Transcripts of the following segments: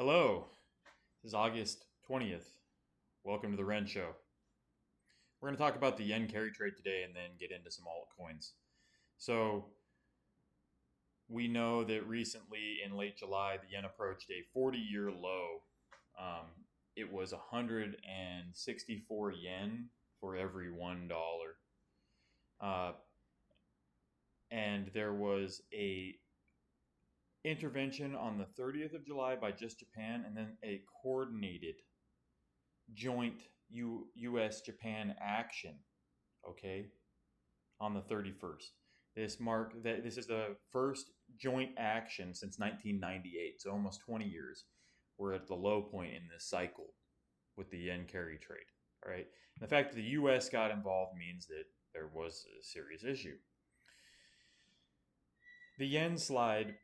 Hello, this is August 20th. Welcome to the Ren Show. We're going to talk about the yen carry trade today and then get into some altcoins. So, we know that recently in late July, the yen approached a 40-year low. It was 164 yen for every $1. Uh, and there was a intervention on the 30th of July by just Japan, and then a coordinated joint U.S. Japan action, okay, on the 31st. This is the first joint action since 1998, so almost 20 years. We're at the low point in this cycle with the yen carry trade. All right, and the fact that the U.S. got involved means that there was a serious issue. The yen slide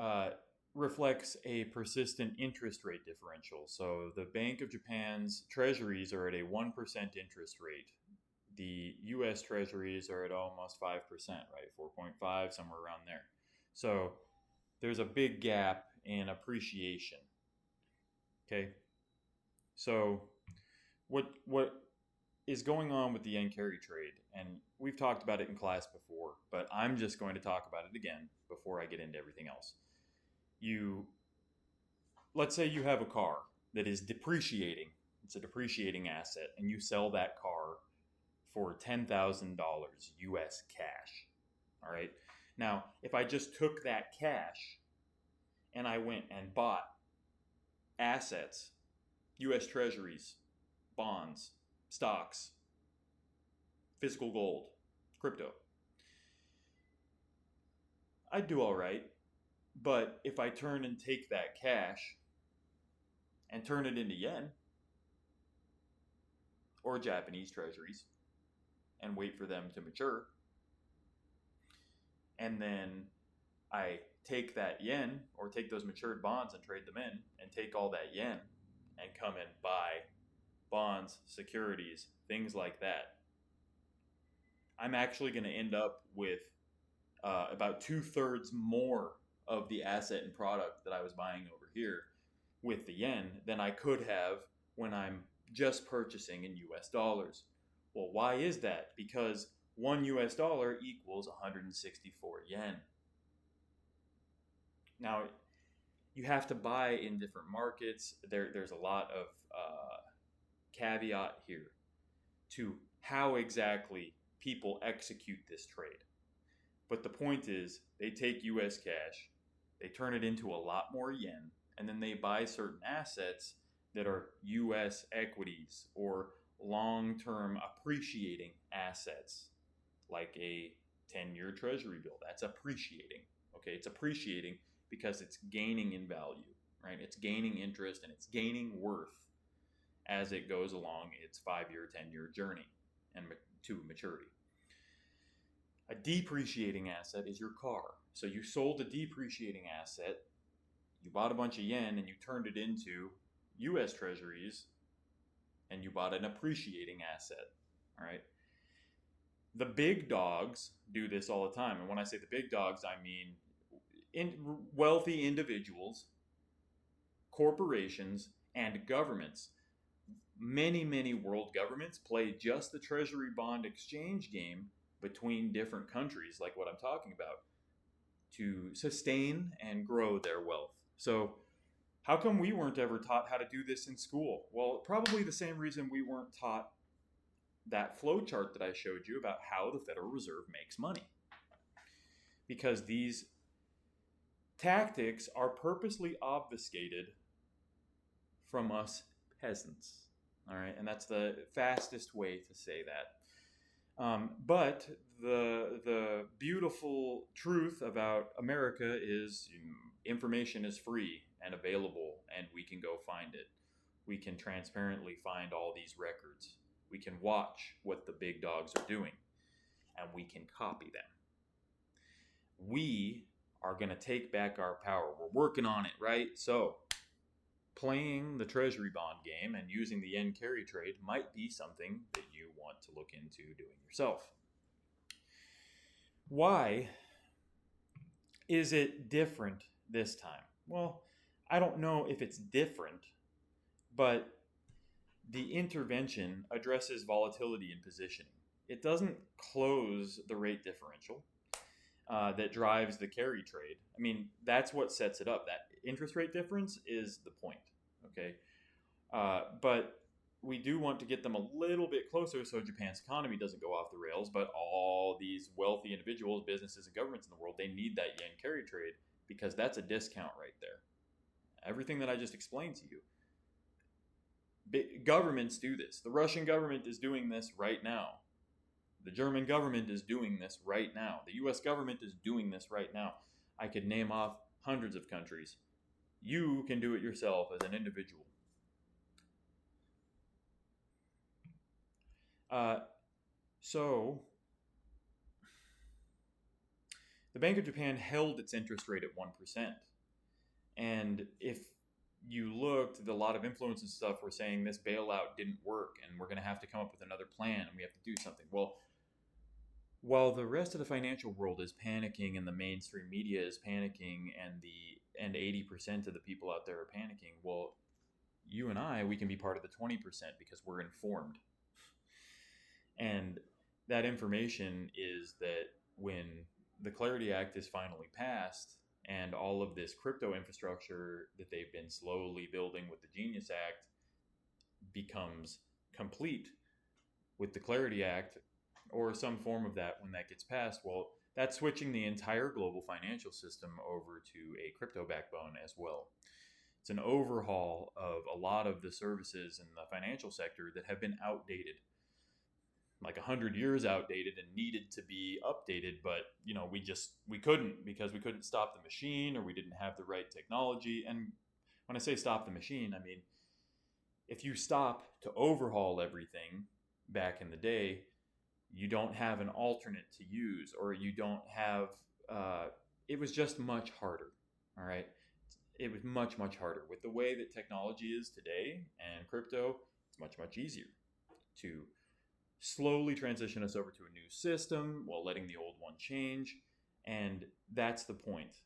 uh, reflects a persistent interest rate differential. So the Bank of Japan's treasuries are at a 1% interest rate. The US treasuries are at almost 5%, right? 4.5, somewhere around there. So there's a big gap in appreciation. Okay? So what is going on with the yen carry trade, and we've talked about it in class before, but I'm just going to talk about it again before I get into everything else. You Let's say you have a car that is depreciating. It's a depreciating asset, and you sell that car for $10,000 US cash. All right. Now, if I just took that cash and I went and bought assets, US treasuries, bonds, stocks, physical gold, crypto, I'd do all right. But if I turn and take that cash and turn it into yen or Japanese treasuries and wait for them to mature, and then I take that yen or take those matured bonds and trade them in and take all that yen and come and buy bonds, securities, things like that, I'm actually going to end up with about 2/3 more of the asset and product that I was buying over here with the yen than I could have when I'm just purchasing in US dollars. Well, why is that? Because one US dollar equals 164 yen. Now, you have to buy in different markets. There's a lot of caveat here to how exactly people execute this trade. But the point is, they take US cash, they turn it into a lot more yen, and then they buy certain assets that are US equities or long term appreciating assets, like a 10-year treasury bill. That's appreciating. Okay, it's appreciating because it's gaining in value, right? It's gaining interest and it's gaining worth as it goes along its 5-year, 10-year journey and to maturity. A depreciating asset is your car. So you sold a depreciating asset, you bought a bunch of yen and you turned it into US treasuries and you bought an appreciating asset. All right. The big dogs do this all the time. And when I say the big dogs, I mean wealthy individuals, corporations, and governments. Many world governments play just the treasury bond exchange game between different countries, like what I'm talking about, to sustain and grow their wealth. So, how come we weren't ever taught how to do this in school? Well, probably the same reason we weren't taught that flow chart that I showed you about how the Federal Reserve makes money. Because these tactics are purposely obfuscated from us peasants. All right, and that's the fastest way to say that. But the beautiful truth about America is information is free and available, and we can go find it. We can transparently find all these records. We can watch what the big dogs are doing, and we can copy them. We are going to take back our power. We're working on it, right? So, playing the treasury bond game and using the yen carry trade might be something that you want to look into doing yourself. Why is it different this time? Well, I don't know if it's different, but the intervention addresses volatility in positioning. It doesn't close the rate differential that drives the carry trade. I mean, that's what sets it up. That interest rate difference is the point. Okay, but we do want to get them a little bit closer so Japan's economy doesn't go off the rails. But all these wealthy individuals, businesses, and governments in the world, they need that yen carry trade because that's a discount right there. Everything that I just explained to you. Governments do this. The Russian government is doing this right now. The German government is doing this right now. The US government is doing this right now. I could name off hundreds of countries. You can do it yourself as an individual. So, the Bank of Japan held its interest rate at 1%. And if you looked, a lot of influence and stuff were saying this bailout didn't work and we're going to have to come up with another plan and we have to do something. Well, while the rest of the financial world is panicking and the mainstream media is panicking and 80% of the people out there are panicking, well, you and I, we can be part of the 20% because we're informed. And that information is that when the Clarity Act is finally passed and all of this crypto infrastructure that they've been slowly building with the Genius Act becomes complete with the Clarity Act or some form of that when that gets passed, well, that's switching the entire global financial system over to a crypto backbone as well. It's an overhaul of a lot of the services in the financial sector that have been outdated, like 100 years outdated and needed to be updated, but we couldn't because we couldn't stop the machine or we didn't have the right technology. And when I say stop the machine, I mean if you stop to overhaul everything back in the day, you don't have an alternate to use, or you don't have it was just much harder. All right, it was much harder. With the way that technology is today and crypto, it's much easier to slowly transition us over to a new system while letting the old one change. And that's the point.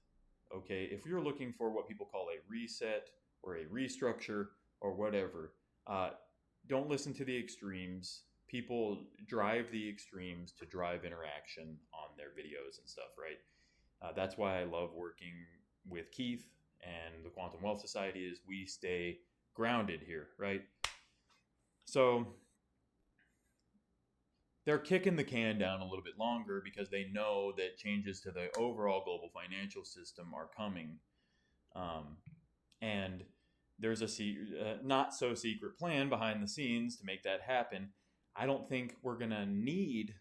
Okay, if you're looking for what people call a reset or a restructure or whatever, don't listen to the extremes. People drive the extremes to drive interaction on their videos and stuff, right? That's why I love working with Keith and the Quantum Wealth Society is we stay grounded here, right? So they're kicking the can down a little bit longer because they know that changes to the overall global financial system are coming. And there's a not so secret plan behind the scenes to make that happen. I don't think we're going to need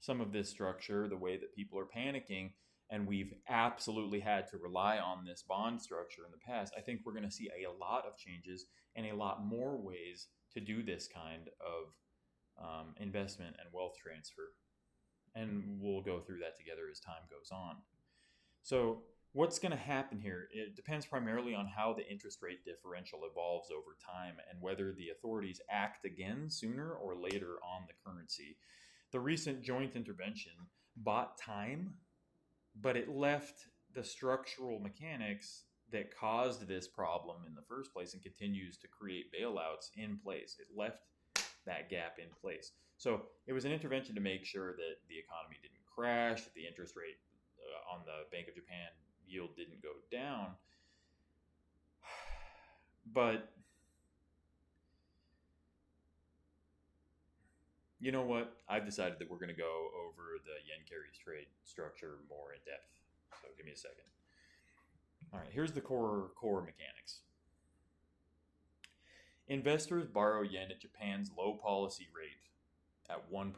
some of this structure the way that people are panicking, and we've absolutely had to rely on this bond structure in the past. I think we're going to see a lot of changes and a lot more ways to do this kind of investment and wealth transfer. And we'll go through that together as time goes on. So what's going to happen here? It depends primarily on how the interest rate differential evolves over time and whether the authorities act again sooner or later on the currency. The recent joint intervention bought time, but it left the structural mechanics that caused this problem in the first place and continues to create bailouts in place. It left that gap in place. So it was an intervention to make sure that the economy didn't crash, that the interest rate on the Bank of Japan yield didn't go down. But you know what? I've decided that we're going to go over the yen carries trade structure more in depth. So give me a second. All right, here's the core mechanics. Investors borrow yen at Japan's low policy rate at 1%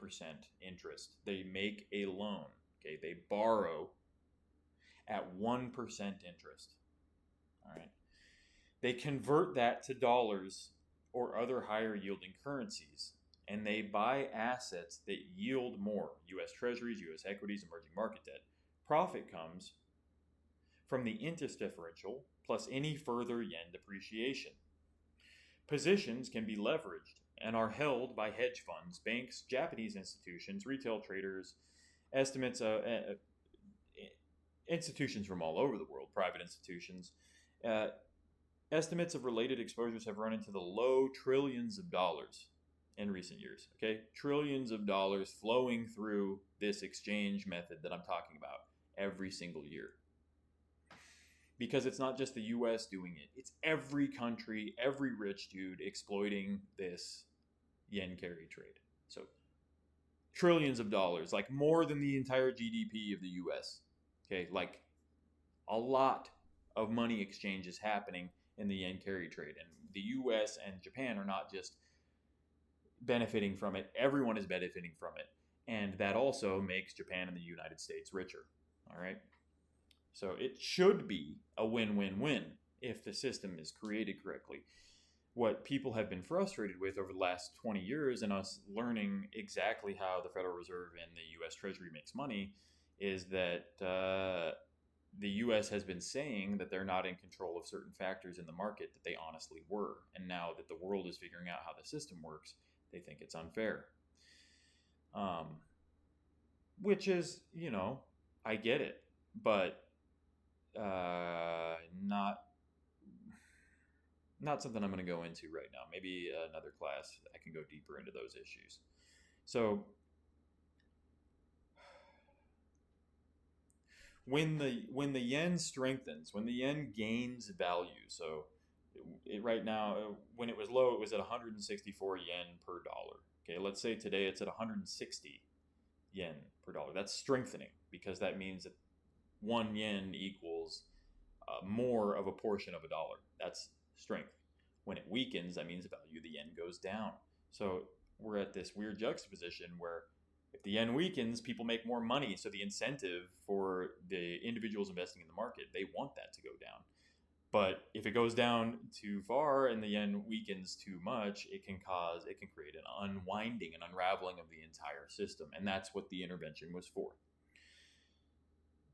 interest. They make a loan. Okay, they borrow at 1% interest. All right. They convert that to dollars or other higher yielding currencies, and they buy assets that yield more, U.S. treasuries, U.S. equities, emerging market debt. Profit comes from the interest differential plus any further yen depreciation. Positions can be leveraged and are held by hedge funds, banks, Japanese institutions, retail traders, estimates institutions from all over the world, private institutions, Uh, Estimates of related exposures have run into the low trillions of dollars in recent years. Okay, trillions of dollars flowing through this exchange method that I'm talking about every single year. Because it's not just the US doing it, it's every country, every rich dude exploiting this yen carry trade. So, trillions of dollars, like more than the entire GDP of the US. Okay, like a lot of money exchange is happening in the yen carry trade. And the US and Japan are not just benefiting from it, everyone is benefiting from it. And that also makes Japan and the United States richer. All right. So it should be a win win win if the system is created correctly. What people have been frustrated with over the last 20 years and us learning exactly how the Federal Reserve and the US Treasury makes money is that the US has been saying that they're not in control of certain factors in the market that they honestly were. And now that the world is figuring out how the system works, they think it's unfair. Which is, I get it, but not something I'm going to go into right now. Maybe another class I can go deeper into those issues. So when the yen strengthens, when the yen gains value, so right now when it was low, it was at 164 yen per dollar. Okay, let's say today it's at 160 yen per dollar. That's strengthening because that means that 1 yen equals more of a portion of a dollar. That's strength. When it weakens, that means the value of the yen goes down. So we're at this weird juxtaposition where if the yen weakens, people make more money. So the incentive for the individuals investing in the market, they want that to go down. But if it goes down too far and the yen weakens too much, it can create an unwinding, an unraveling of the entire system. And that's what the intervention was for.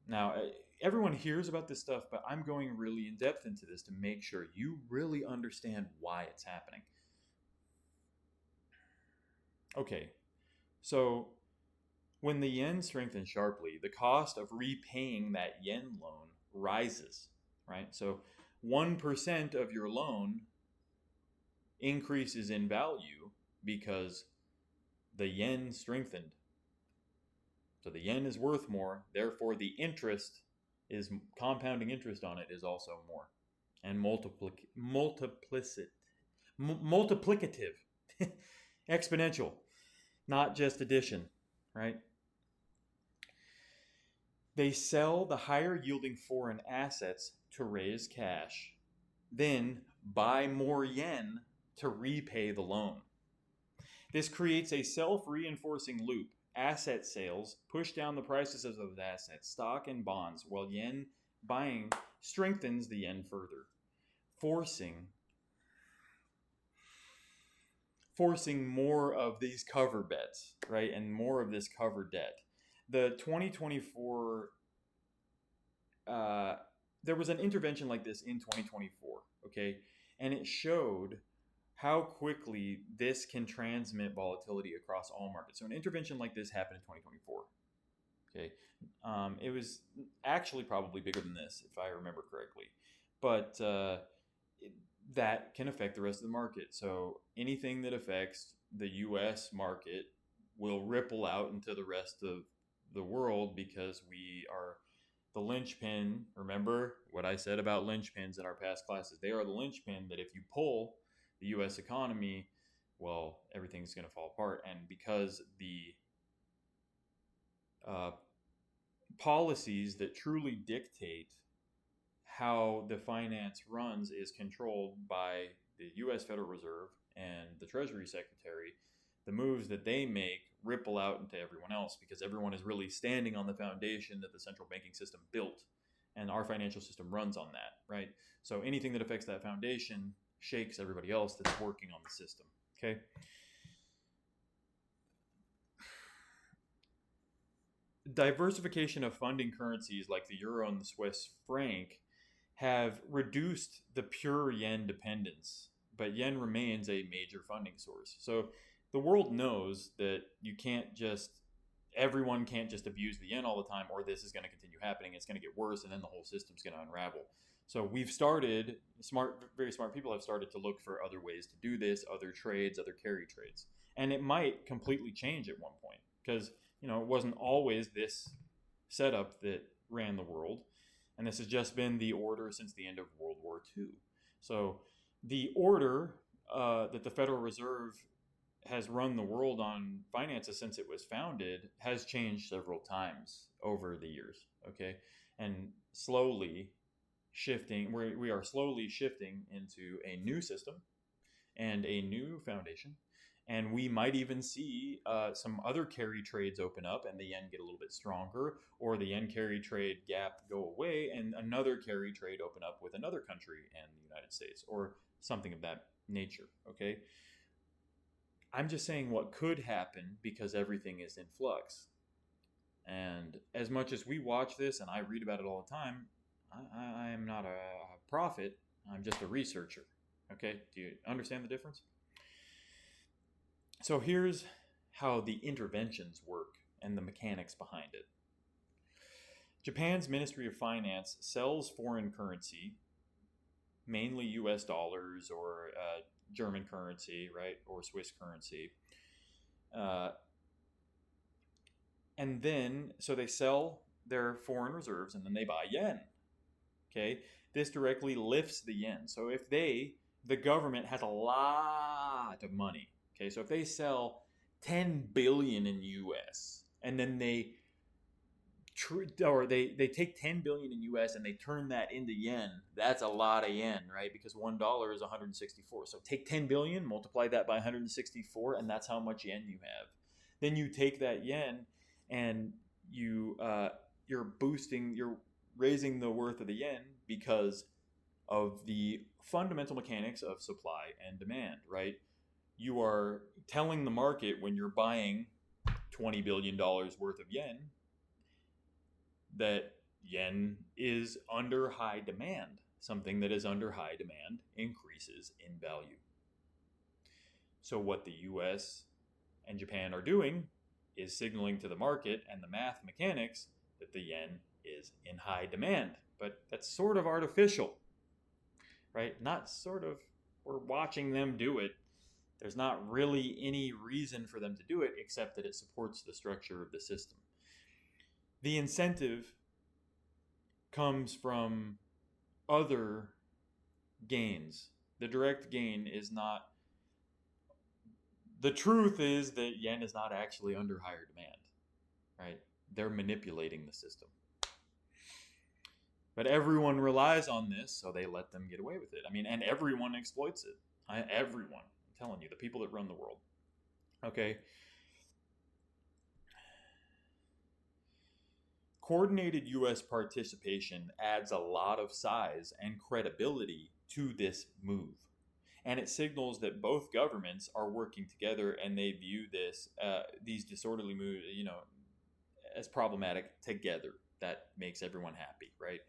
Now, everyone hears about this stuff, but I'm going really in depth into this to make sure you really understand why it's happening. Okay, so when the yen strengthens sharply, the cost of repaying that yen loan rises, right? So 1% of your loan increases in value because the yen strengthened. So the yen is worth more, therefore the interest is compounding interest on it is also more. And multiplicative, exponential, not just addition, right? They sell the higher yielding foreign assets to raise cash, then buy more yen to repay the loan. This creates a self-reinforcing loop. Asset sales push down the prices of those assets, stock and bonds, while yen buying strengthens the yen further, forcing more of these cover bets, right? And more of this cover debt. The 2024, there was an intervention like this in 2024, okay? And it showed how quickly this can transmit volatility across all markets. So an intervention like this happened in 2024. Okay, it was actually probably bigger than this, if I remember correctly, but that can affect the rest of the market. So anything that affects the U.S. market will ripple out into the rest of the world because we are the linchpin. Remember what I said about linchpins in our past classes? They are the linchpin that if you pull the U.S. economy, well, everything's going to fall apart. And because the policies that truly dictate how the finance runs is controlled by the U.S. Federal Reserve and the Treasury Secretary, the moves that they make ripple out into everyone else because everyone is really standing on the foundation that the central banking system built. And our financial system runs on that, right? So anything that affects that foundation shakes everybody else that's working on the system, okay? Diversification of funding currencies like the euro and the Swiss franc have reduced the pure yen dependence, but yen remains a major funding source. So the world knows that everyone can't just abuse the yen all the time, or this is going to continue happening. It's going to get worse, and then the whole system's going to unravel. So we've started, very smart people have started to look for other ways to do this, other trades, other carry trades. And it might completely change at one point because, it wasn't always this setup that ran the world. And this has just been the order since the end of World War II. So the order that the Federal Reserve has run the world on finances since it was founded has changed several times over the years. Okay. And slowly shifting, we are slowly shifting into a new system and a new foundation. And we might even see some other carry trades open up and the yen get a little bit stronger, or the yen carry trade gap go away and another carry trade open up with another country and the United States, or something of that nature. Okay. I'm just saying what could happen because everything is in flux. And as much as we watch this and I read about it all the time, I am not a prophet. I'm just a researcher. Okay? Do you understand the difference? So here's how the interventions work and the mechanics behind it. Japan's Ministry of Finance sells foreign currency, mainly US dollars or German currency, right? Or Swiss currency. And then, so they sell their foreign reserves and then they buy yen. Okay, this directly lifts the yen. So if the government has a lot of money. Okay, so if they sell 10 billion in US and then they take 10 billion in US and they turn that into yen, that's a lot of yen, right? Because $1 is 164. So take 10 billion, multiply that by 164, and that's how much yen you have. Then you take that yen and you're raising the worth of the yen because of the fundamental mechanics of supply and demand, right? You are telling the market when you're buying $20 billion worth of yen that yen is under high demand. Something that is under high demand increases in value. So what the US and Japan are doing is signaling to the market and the math mechanics that the yen is in high demand. But that's sort of artificial, right? Not sort of, we're watching them do it. There's not really any reason for them to do it except that it supports the structure of the system. The incentive comes from other gains. The direct gain is not. The truth is that yen is not actually under higher demand, right? They're manipulating the system. But everyone relies on this, so they let them get away with it. I mean, and everyone exploits it. Everyone. I'm telling you, the people that run the world. Okay. Coordinated U.S. participation adds a lot of size and credibility to this move. And it signals that both governments are working together and they view these disorderly moves, as problematic together. That makes everyone happy, right?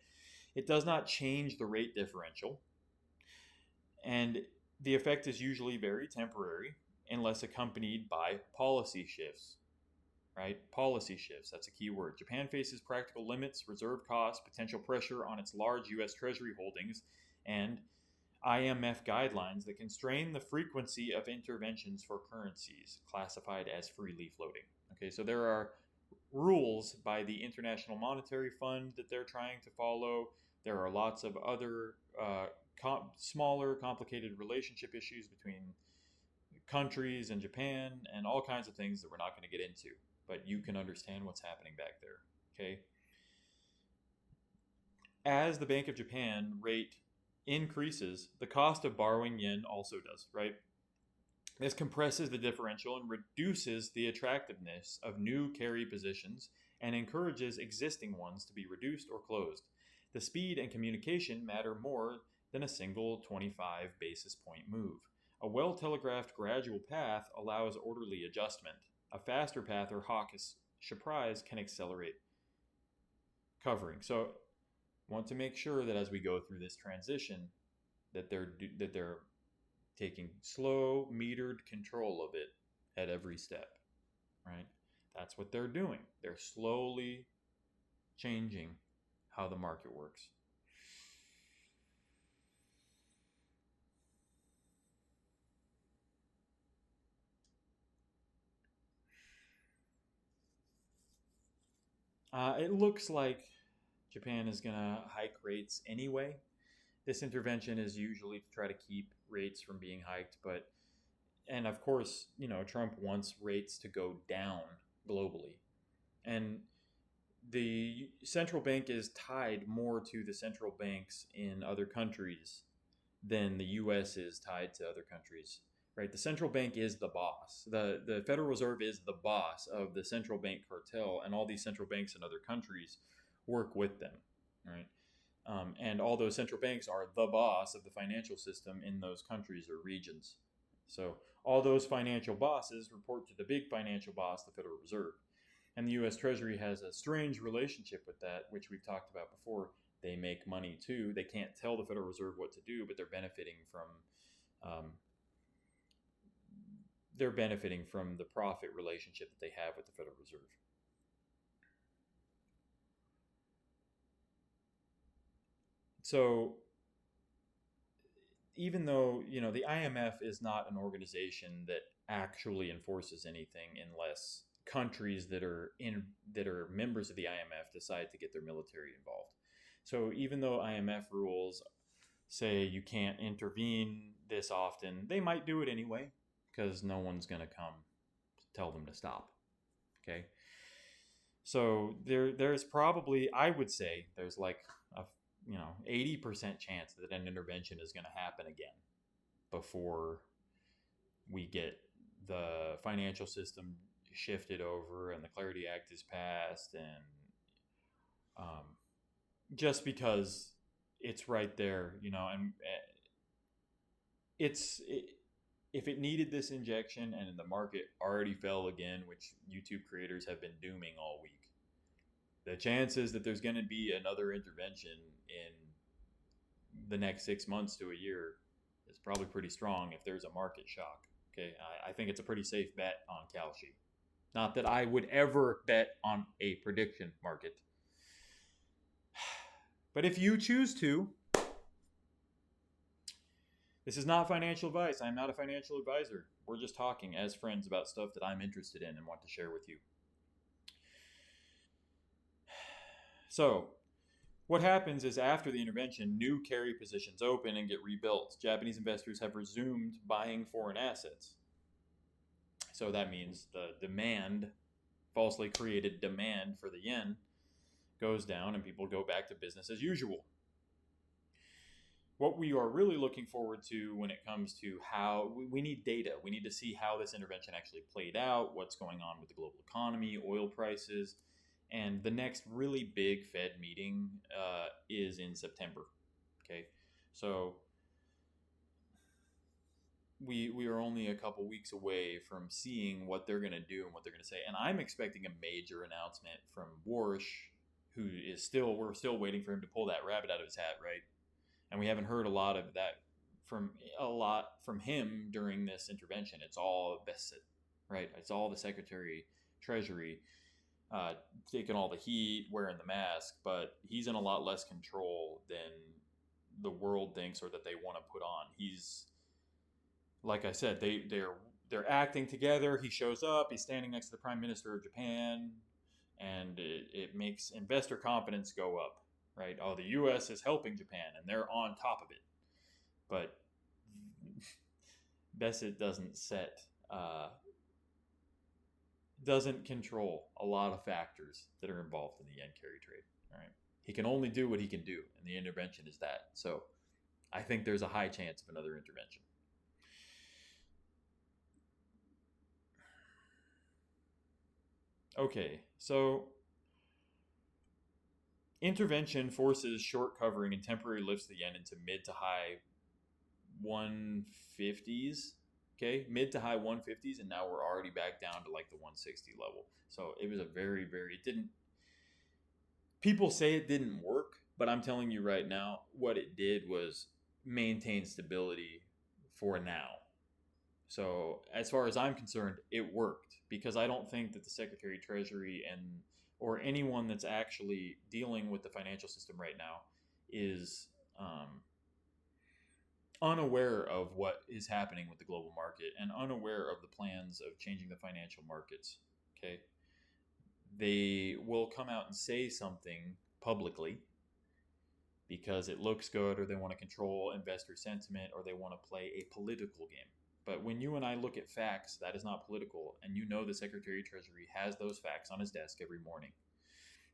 It does not change the rate differential. And the effect is usually very temporary unless accompanied by policy shifts, right? Policy shifts, that's a key word. Japan faces practical limits, reserve costs, potential pressure on its large U.S. Treasury holdings, and IMF guidelines that constrain the frequency of interventions for currencies classified as freely floating. Okay, so there are rules by the International Monetary Fund that they're trying to follow. There are lots of other smaller, complicated relationship issues between countries and Japan and all kinds of things that we're not going to get into. But you can understand what's happening back there, okay? As the Bank of Japan rate increases, the cost of borrowing yen also does, right? This compresses the differential and reduces the attractiveness of new carry positions and encourages existing ones to be reduced or closed. The speed and communication matter more than a single 25 basis point move. A well-telegraphed gradual path allows orderly adjustment. A faster path or hawkish surprise can accelerate covering. So want to make sure that as we go through this transition that they're taking slow, metered control of it at every step, right? That's what they're doing. They're slowly changing how the market works. It looks like Japan is going to hike rates anyway. This intervention is usually to try to keep rates from being hiked, but and of course, Trump wants rates to go down globally. And the central bank is tied more to the central banks in other countries than the US is tied to other countries. Right? The central bank is the boss. The Federal Reserve is the boss of the central bank cartel, and all these central banks in other countries work with them. Right? And all those central banks are the boss of the financial system in those countries or regions. So all those financial bosses report to the big financial boss, the Federal Reserve. And the U.S. Treasury has a strange relationship with that, which we've talked about before. They make money too. They can't tell the Federal Reserve what to do, but they're benefiting from the profit relationship that they have with the Federal Reserve. So even though the IMF is not an organization that actually enforces anything unless countries that are members of the IMF decide to get their military involved. So even though IMF rules say you can't intervene this often, they might do it anyway because no one's going to come tell them to stop. Okay. So there's probably, I would say, there's like a 80% chance that an intervention is going to happen again before we get the financial system shifted over and the Clarity Act is passed, and just because it's right there, and if it needed this injection and the market already fell again, which YouTube creators have been dooming all week, the chances that there's going to be another intervention in the next 6 months to a year is probably pretty strong if there's a market shock. Okay, I think it's a pretty safe bet on Kalshi. Not that I would ever bet on a prediction market. But if you choose to, this is not financial advice. I'm not a financial advisor. We're just talking as friends about stuff that I'm interested in and want to share with you. So, what happens is after the intervention, new carry positions open and get rebuilt. Japanese investors have resumed buying foreign assets. So that means the demand, falsely created demand for the yen, goes down and people go back to business as usual. What we are really looking forward to when it comes to how we need data. We need to see how this intervention actually played out, what's going on with the global economy, oil prices. And the next really big Fed meeting is in September. Okay, so we are only a couple weeks away from seeing what they're going to do and what they're going to say. And I'm expecting a major announcement from Warsh, we're still waiting for him to pull that rabbit out of his hat, right? And we haven't heard a lot from him during this intervention. It's all Besset, right? It's all the Secretary Treasury taking all the heat, wearing the mask, but he's in a lot less control than the world thinks or that they want to put on. He's, like I said, they're acting together. He shows up. He's standing next to the Prime Minister of Japan, and it makes investor confidence go up, right? Oh, the U.S. is helping Japan, and they're on top of it. But Besset doesn't control a lot of factors that are involved in the yen carry trade. All right, he can only do what he can do, and the intervention is that. So, I think there's a high chance of another intervention. Okay, so intervention forces short covering and temporarily lifts the yen into mid to high 150s. Okay, mid to high 150s, and now we're already back down to like the 160 level. So it was a it didn't, people say it didn't work, but I'm telling you right now, what it did was maintain stability for now. So as far as I'm concerned, it worked, because I don't think that the Secretary of Treasury or anyone that's actually dealing with the financial system right now is unaware of what is happening with the global market and unaware of the plans of changing the financial markets. Okay, they will come out and say something publicly because it looks good, or they want to control investor sentiment, or they want to play a political game. But when you and I look at facts, that is not political. And you know the Secretary of Treasury has those facts on his desk every morning.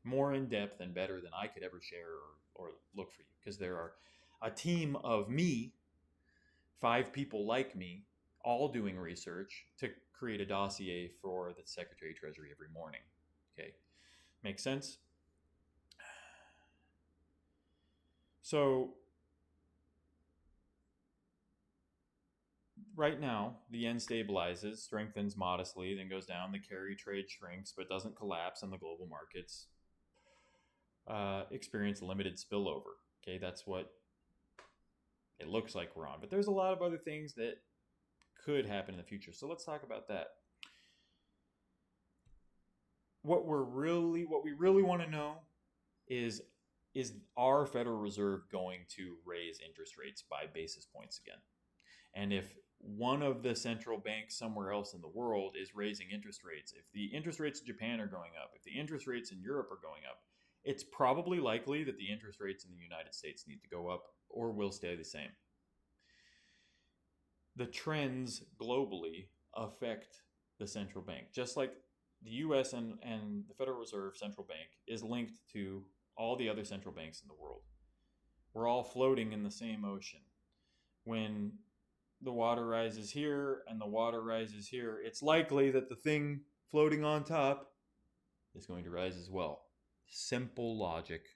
More in depth and better than I could ever share or look for you. Because there are a team of me, 5 people like me, all doing research to create a dossier for the Secretary of Treasury every morning. Okay, make sense? So right now, the yen stabilizes, strengthens modestly, then goes down. The carry trade shrinks, but doesn't collapse, and the global markets experience limited spillover. Okay, that's what it looks like we're on. But there's a lot of other things that could happen in the future. So let's talk about that. What we really want to know is our Federal Reserve going to raise interest rates by basis points again? And if one of the central banks somewhere else in the world is raising interest rates, if the interest rates in Japan are going up, if the interest rates in Europe are going up, it's probably likely that the interest rates in the United States need to go up or will stay the same. The trends globally affect the central bank, just like the US and the Federal Reserve Central Bank is linked to all the other central banks in the world. We're all floating in the same ocean. When the water rises here and the water rises here, it's likely that the thing floating on top is going to rise as well. Simple logic.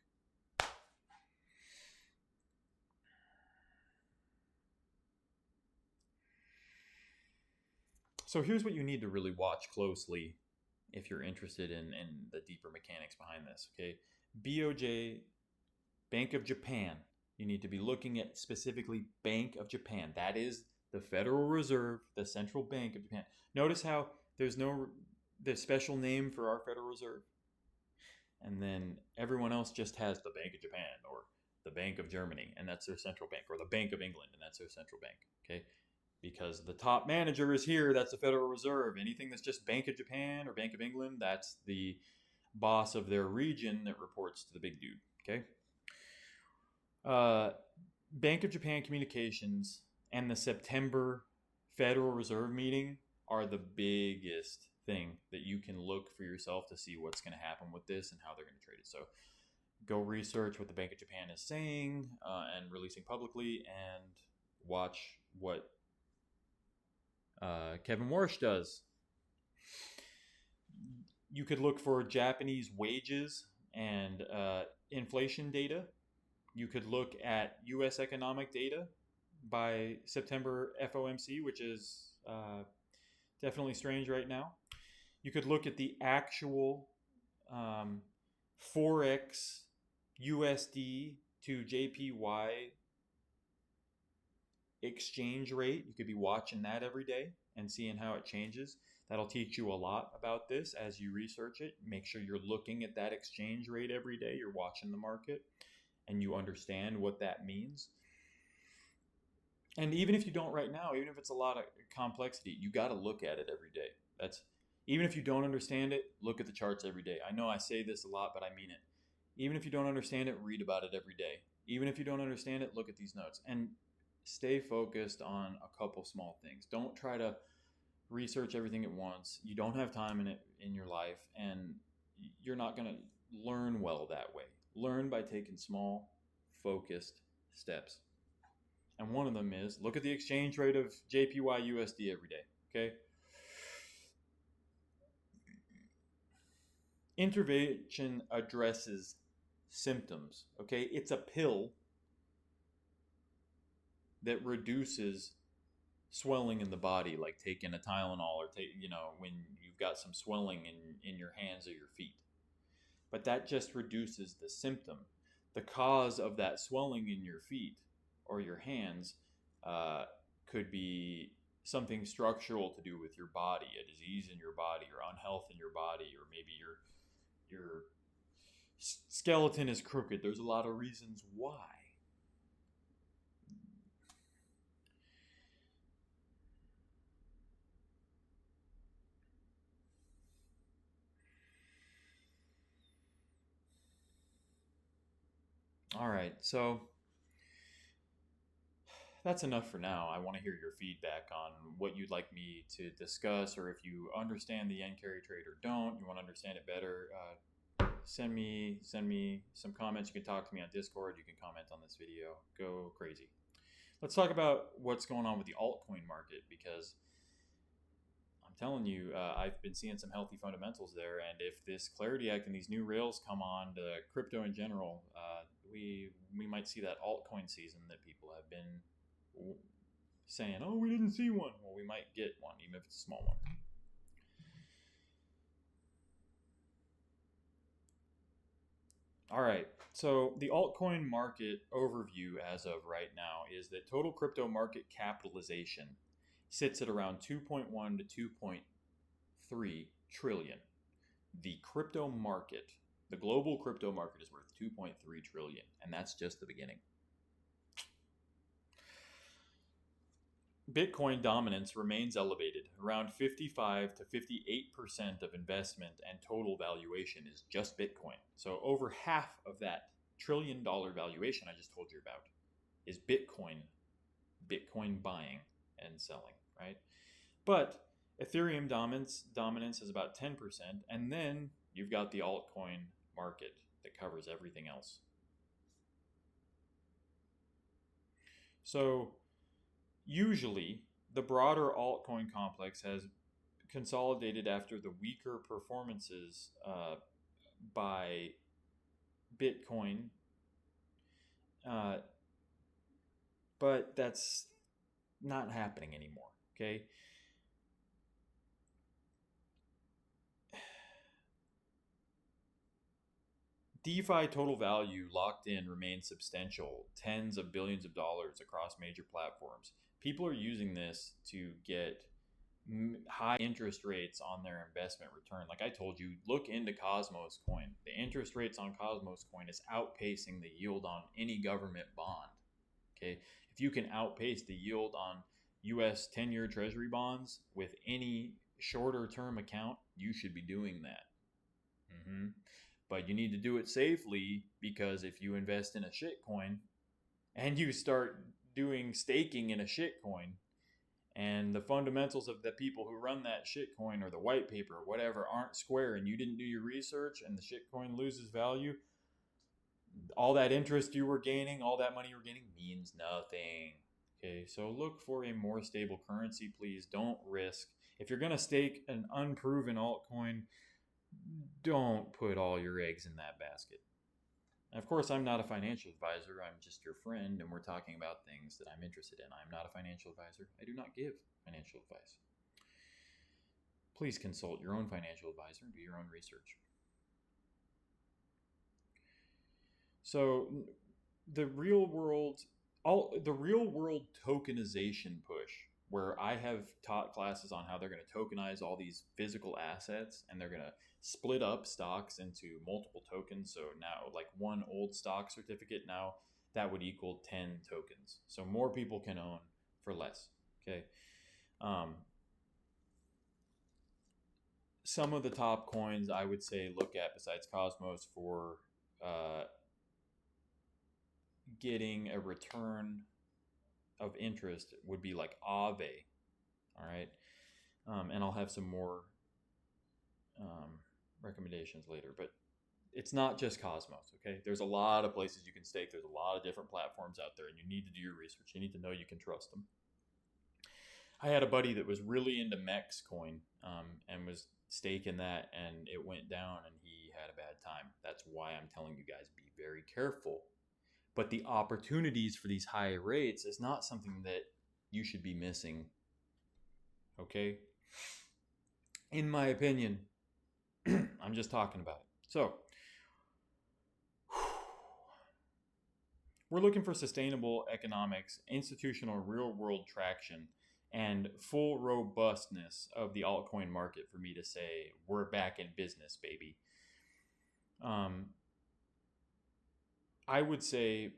So here's what you need to really watch closely if you're interested in the deeper mechanics behind this. Okay, BOJ, Bank of Japan. You need to be looking at specifically Bank of Japan. That is the Federal Reserve, the central bank of Japan. Notice how there's no the special name for our Federal Reserve. And then everyone else just has the Bank of Japan or the Bank of Germany, and that's their central bank, or the Bank of England, and that's their central bank. Okay? Because the top manager is here, that's the Federal Reserve. Anything that's just Bank of Japan or Bank of England, that's the boss of their region that reports to the big dude. Okay? Bank of Japan communications and the September Federal Reserve meeting are the biggest thing that you can look for yourself to see what's going to happen with this and how they're going to trade it. So go research what the Bank of Japan is saying and releasing publicly, and watch what Kevin Warsh does. You could look for Japanese wages and inflation data. You could look at U.S. economic data by September FOMC, which is definitely strange right now. You could look at the actual Forex USD to JPY exchange rate. You could be watching that every day and seeing how it changes. That'll teach you a lot about this as you research it. Make sure you're looking at that exchange rate every day. You're watching the market and you understand what that means. And even if you don't right now, even if it's a lot of complexity, you got to look at it every day. Even if you don't understand it, look at the charts every day. I know I say this a lot, but I mean it. Even if you don't understand it, read about it every day. Even if you don't understand it, look at these notes. And stay focused on a couple small things. Don't try to research everything at once. You don't have time in your life, and you're not going to learn well that way. Learn by taking small, focused steps. And one of them is look at the exchange rate of JPY USD every day. Okay? Intervention addresses symptoms. Okay? It's a pill that reduces swelling in the body, like taking a Tylenol or when you've got some swelling in your hands or your feet. But that just reduces the symptom. The cause of that swelling in your feet or your hands could be something structural to do with your body, a disease in your body, or unhealth in your body, or maybe your skeleton is crooked. There's a lot of reasons why. All right, so that's enough for now. I want to hear your feedback on what you'd like me to discuss, or if you understand the yen carry trade or don't, you want to understand it better. Send me some comments. You can talk to me on Discord. You can comment on this video. Go crazy. Let's talk about what's going on with the altcoin market because I'm telling you, I've been seeing some healthy fundamentals there. And if this Clarity Act and these new rails come on to crypto in general, we might see that altcoin season that people have been saying, "Oh, we didn't see one." Well, we might get one, even if it's a small one. All right. So the altcoin market overview as of right now is that total crypto market capitalization sits at around 2.1 to 2.3 trillion. The crypto market, the global crypto market is worth 2.3 trillion, and that's just the beginning. Bitcoin dominance remains elevated. Around 55 to 58% of investment and total valuation is just Bitcoin. So over half of that $1 trillion valuation I just told you about is Bitcoin buying and selling, right? But Ethereum dominance is about 10%, and then you've got the altcoin market that covers everything else. So usually, the broader altcoin complex has consolidated after the weaker performances by Bitcoin, uh, but that's not happening anymore. Okay. DeFi total value locked in remains substantial, tens of billions of dollars across major platforms. People are using this to get high interest rates on their investment return. Like I told you, look into Cosmos Coin. The interest rates on Cosmos Coin is outpacing the yield on any government bond. Okay, if you can outpace the yield on U.S. 10-year Treasury bonds with any shorter term account, you should be doing that. Mm-hmm. But you need to do it safely because if you invest in a shitcoin and you start doing staking in a shitcoin, and the fundamentals of the people who run that shitcoin or the white paper or whatever aren't square and you didn't do your research and the shitcoin loses value, all that interest you were gaining, all that money you were gaining means nothing. Okay, so look for a more stable currency, please. Don't risk. If you're going to stake an unproven altcoin, don't put all your eggs in that basket. And of course, I'm not a financial advisor. I'm just your friend, and we're talking about things that I'm interested in. I'm not a financial advisor. I do not give financial advice. Please consult your own financial advisor and do your own research. So, the real world, the real world tokenization push, where I have taught classes on how they're going to tokenize all these physical assets and they're going to split up stocks into multiple tokens. So now, like one old stock certificate, now that would equal 10 tokens. So more people can own for less. Okay. Um, some of the top coins I would say look at besides Cosmos for uh, getting a return of interest would be like Aave. All right. And I'll have some more recommendations later, but it's not just Cosmos. Okay. There's a lot of places you can stake. There's a lot of different platforms out there, and you need to do your research. You need to know you can trust them. I had a buddy that was really into Mex coin and was staking that, and it went down, and he had a bad time. That's why I'm telling you guys be very careful. But the opportunities for these high rates is not something that you should be missing. Okay? In my opinion, I'm just talking about it. So, we're looking for sustainable economics, institutional real world traction, and full robustness of the altcoin market for me to say, we're back in business, baby. I would say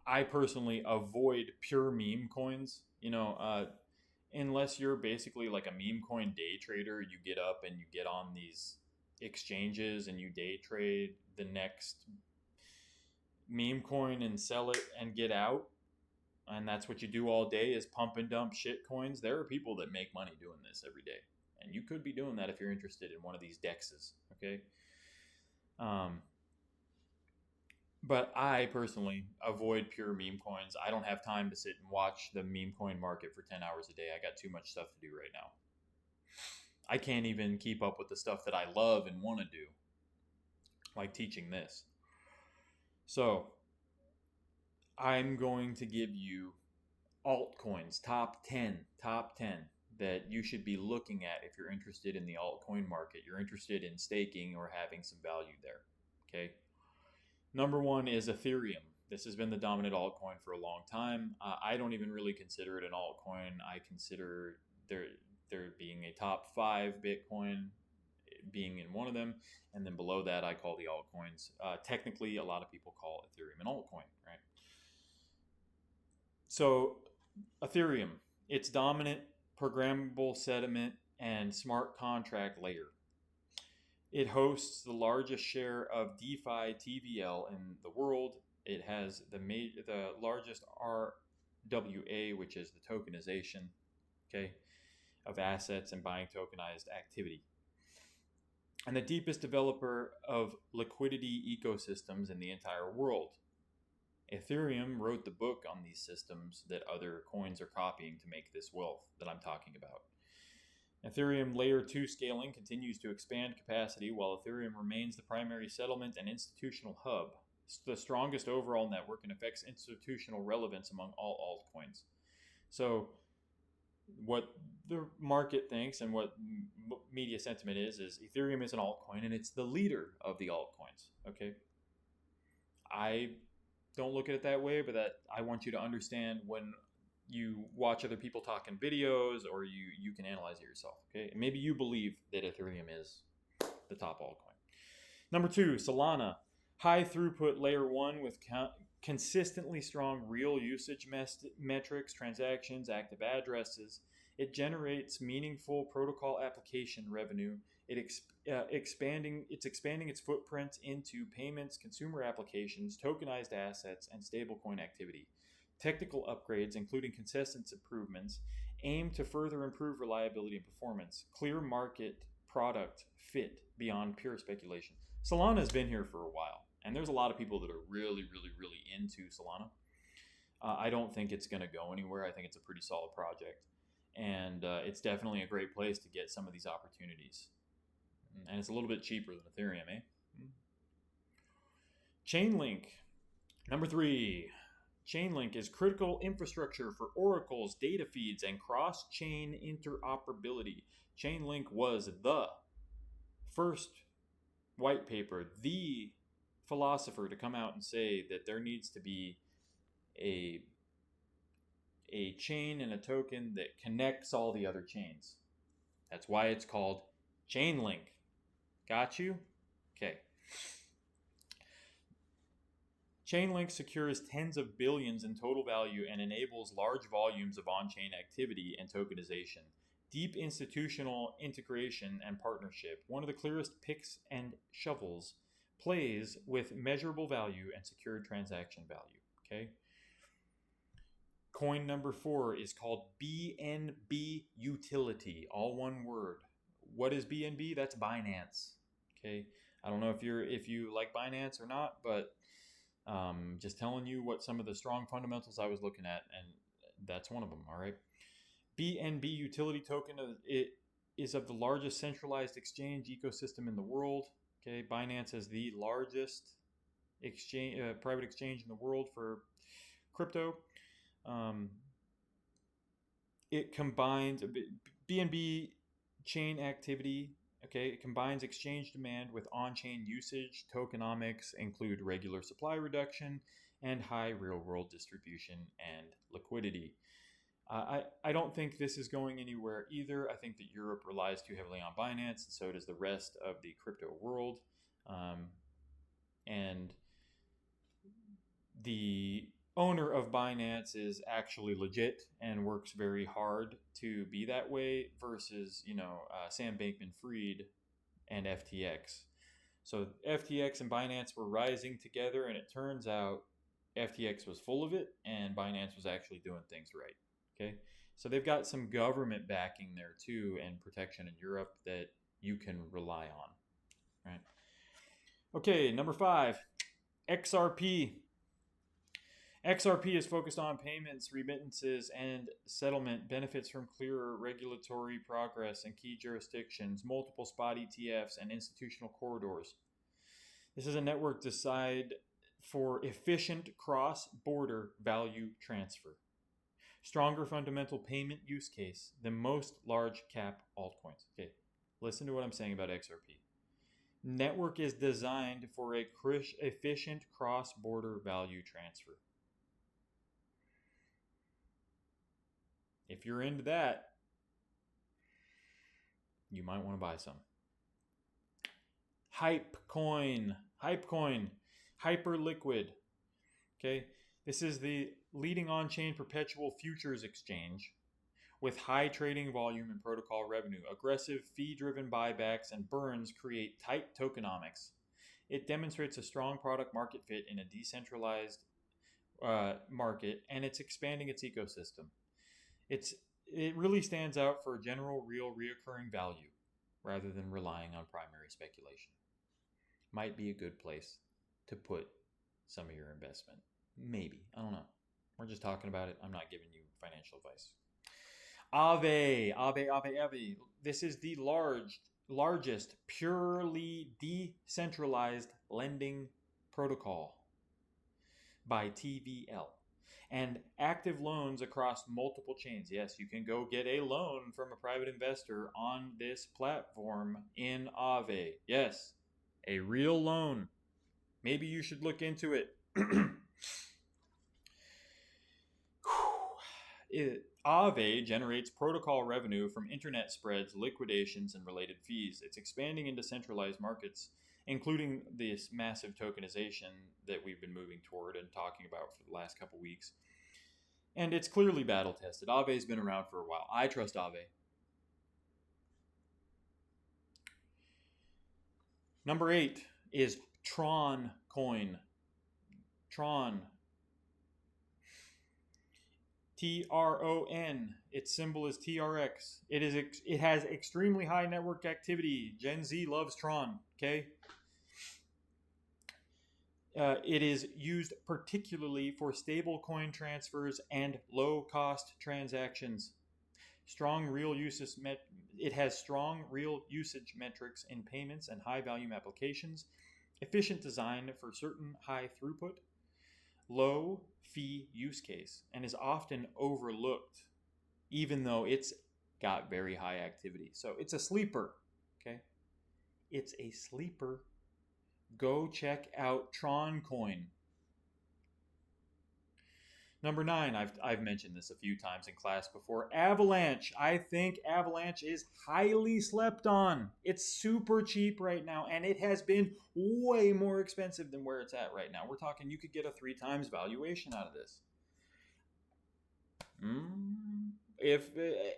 I personally avoid pure meme coins. Unless you're basically like a meme coin day trader, you get up and you get on these exchanges and you day trade the next meme coin and sell it and get out, and that's what you do all day is pump and dump shit coins. There are people that make money doing this every day, and you could be doing that if you're interested in one of these dexes. Okay. But I personally avoid pure meme coins. I don't have time to sit and watch the meme coin market for 10 hours a day. I got too much stuff to do right now. I can't even keep up with the stuff that I love and want to do, like teaching this. So I'm going to give you altcoins, top 10 that you should be looking at if you're interested in the altcoin market. You're interested in staking or having some value there. Okay. Number one is Ethereum. This has been the dominant altcoin for a long time. I don't even really consider it an altcoin. I consider there being a top 5 Bitcoin being in one of them, and then below that I call the altcoins. Technically, a lot of people call Ethereum an altcoin, right? So Ethereum, its dominant programmable settlement and smart contract layer. It hosts the largest share of DeFi TVL in the world. It has the largest RWA, which is the tokenization, okay, of assets and buying tokenized activity. And the deepest developer of liquidity ecosystems in the entire world. Ethereum wrote the book on these systems that other coins are copying to make this wealth that I'm talking about. Ethereum Layer 2 scaling continues to expand capacity while Ethereum remains the primary settlement and institutional hub. It's the strongest overall network and affects institutional relevance among all altcoins. So what the market thinks and what media sentiment is Ethereum is an altcoin and it's the leader of the altcoins. Okay. I don't look at it that way, but that I want you to understand when you watch other people talking videos, or you can analyze it yourself. Okay, and maybe you believe that Ethereum is the top altcoin. Number 2, Solana, high throughput layer 1 with consistently strong real usage metrics, transactions, active addresses. It generates meaningful protocol application revenue. It's expanding its footprint into payments, consumer applications, tokenized assets, and stablecoin activity. Technical upgrades, including consistent improvements, aim to further improve reliability and performance. Clear market product fit beyond pure speculation. Solana has been here for a while, and there's a lot of people that are really, really, really into Solana. I don't think it's going to go anywhere. I think it's a pretty solid project, and it's definitely a great place to get some of these opportunities. And it's a little bit cheaper than Ethereum, eh? Chainlink, number 3. Chainlink is critical infrastructure for oracles, data feeds, and cross-chain interoperability. Chainlink was the first white paper, the philosopher to come out and say that there needs to be a chain and a token that connects all the other chains. That's why it's called Chainlink. Got you? Okay. Chainlink secures tens of billions in total value and enables large volumes of on-chain activity and tokenization. Deep institutional integration and partnership, one of the clearest picks and shovels, plays with measurable value and secured transaction value. Okay. Coin number 4 is called BNB Utility, all one word. What is BNB? That's Binance. Okay. I don't know if you like Binance or not, but just telling you what some of the strong fundamentals I was looking at, and that's one of them. All right. BNB Utility Token is of the largest centralized exchange ecosystem in the world. Okay, Binance is the largest private exchange in the world for crypto. It combines BNB chain activity. Okay, it combines exchange demand with on-chain usage. Tokenomics include regular supply reduction and high real-world distribution and liquidity. I don't think this is going anywhere either. I think that Europe relies too heavily on Binance, and so does the rest of the crypto world. And the owner of Binance is actually legit and works very hard to be that way versus, Sam Bankman-Fried and FTX. So FTX and Binance were rising together, and it turns out FTX was full of it, and Binance was actually doing things right. Okay, so they've got some government backing there too, and protection in Europe that you can rely on. Right. Okay, number 5, XRP. XRP is focused on payments, remittances, and settlement, benefits from clearer regulatory progress in key jurisdictions, multiple spot ETFs, and institutional corridors. This is a network designed for efficient cross-border value transfer. Stronger fundamental payment use case than most large cap altcoins. Okay, listen to what I'm saying about XRP. Network is designed for a efficient cross-border value transfer. If you're into that, you might want to buy some. Hypecoin, Hyperliquid. Okay, this is the leading on-chain perpetual futures exchange with high trading volume and protocol revenue. Aggressive fee-driven buybacks and burns create tight tokenomics. It demonstrates a strong product market fit in a decentralized market, and it's expanding its ecosystem. It really stands out for general, real, reoccurring value rather than relying on primary speculation. Might be a good place to put some of your investment. Maybe. I don't know. We're just talking about it. I'm not giving you financial advice. Aave. This is the largest purely decentralized lending protocol by TVL. And active loans across multiple chains. Yes, you can go get a loan from a private investor on this platform in Aave. Yes, a real loan. Maybe you should look into it. Aave generates protocol revenue from internet spreads, liquidations, and related fees. It's expanding into centralized markets, including this massive tokenization that we've been moving toward and talking about for the last couple weeks. And it's clearly battle tested. Aave's been around for a while. I trust Aave. Number 8 is Tron coin. Tron. TRON. Its symbol is TRX. It has extremely high network activity. Gen Z loves Tron. Okay. It is used particularly for stable coin transfers and low-cost transactions. It has strong real usage metrics in payments and high-volume applications. Efficient design for certain high throughput. Low fee use case, and is often overlooked, even though it's got very high activity. So it's a sleeper. Okay, it's a sleeper. Go check out Tron Coin. Number 9, I've mentioned this a few times in class before. Avalanche. I think Avalanche is highly slept on. It's super cheap right now, and it has been way more expensive than where it's at right now. We're talking you could get a 3 times valuation out of this.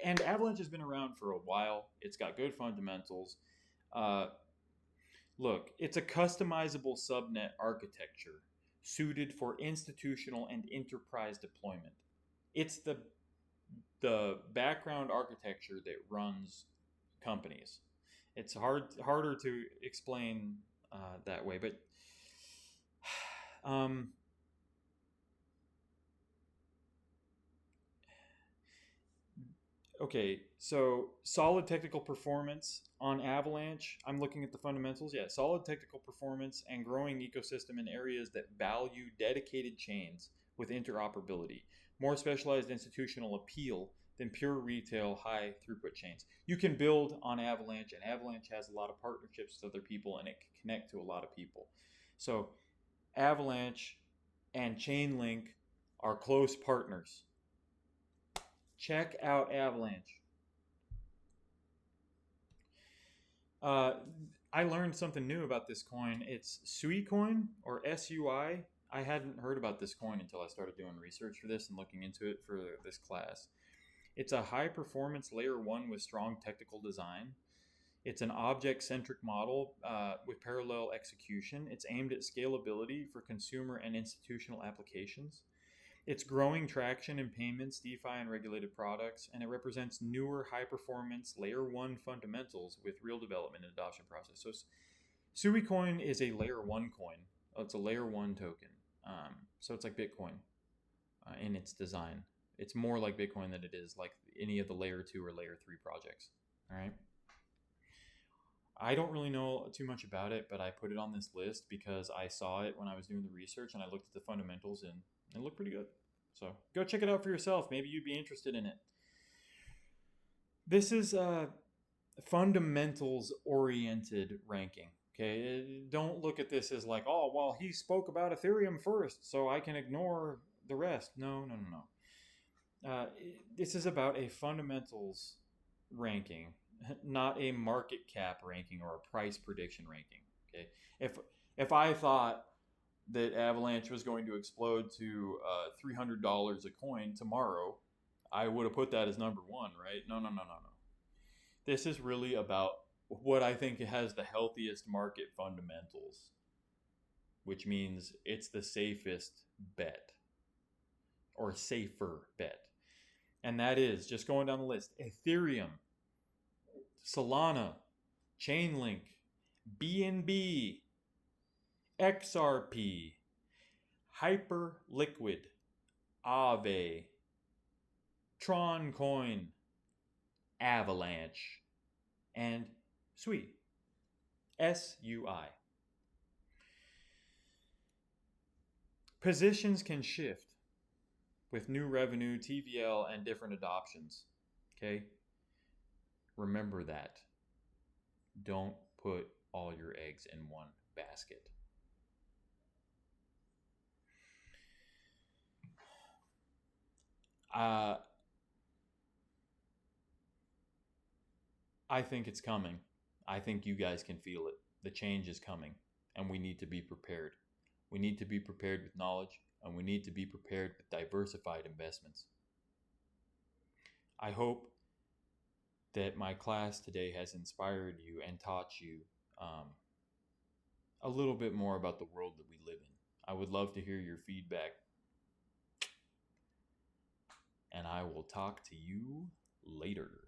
And Avalanche has been around for a while. It's got good fundamentals. Look, it's a customizable subnet architecture suited for institutional and enterprise deployment. It's the background architecture that runs companies. It's harder to explain that way, but okay, so solid technical performance on Avalanche. I'm looking at the fundamentals. Yeah, solid technical performance and growing ecosystem in areas that value dedicated chains with interoperability. More specialized institutional appeal than pure retail high throughput chains. You can build on Avalanche, and Avalanche has a lot of partnerships with other people, and it can connect to a lot of people. So Avalanche and Chainlink are close partners. Check out Avalanche. I learned something new about this coin. It's Sui coin, or SUI. I hadn't heard about this coin until I started doing research for this and looking into it for this class. It's a high performance layer 1 with strong technical design. It's an object-centric model with parallel execution. It's aimed at scalability for consumer and institutional applications. It's growing traction in payments, DeFi, and regulated products, and it represents newer high-performance Layer 1 fundamentals with real development and adoption process. So Sui Coin is a Layer 1 coin. It's a Layer 1 token. So it's like Bitcoin in its design. It's more like Bitcoin than it is like any of the Layer 2 or Layer 3 projects. All right. I don't really know too much about it, but I put it on this list because I saw it when I was doing the research and I looked at the fundamentals and it looked pretty good. So go check it out for yourself. Maybe you'd be interested in it. This is a fundamentals oriented ranking. Okay, don't look at this as like, oh, well, he spoke about Ethereum first, so I can ignore the rest. No, no, no, no. This is about a fundamentals ranking, not a market cap ranking or a price prediction ranking. Okay, if I thought that Avalanche was going to explode to $300 a coin tomorrow, I would have put that as number one, right? No, no, no, no, no. This is really about what I think has the healthiest market fundamentals, which means it's the safest bet or safer bet. And that is, just going down the list, Ethereum, Solana, Chainlink, BNB, XRP, Hyperliquid, Aave, Tron Coin, Avalanche, and Sui. SUI. Positions can shift with new revenue, TVL, and different adoptions. Okay? Remember that. Don't put all your eggs in one basket. I think it's coming. I think you guys can feel it. The change is coming, and we need to be prepared. We need to be prepared with knowledge, and we need to be prepared with diversified investments. I hope that my class today has inspired you and taught you a little bit more about the world that we live in. I would love to hear your feedback, and I will talk to you later.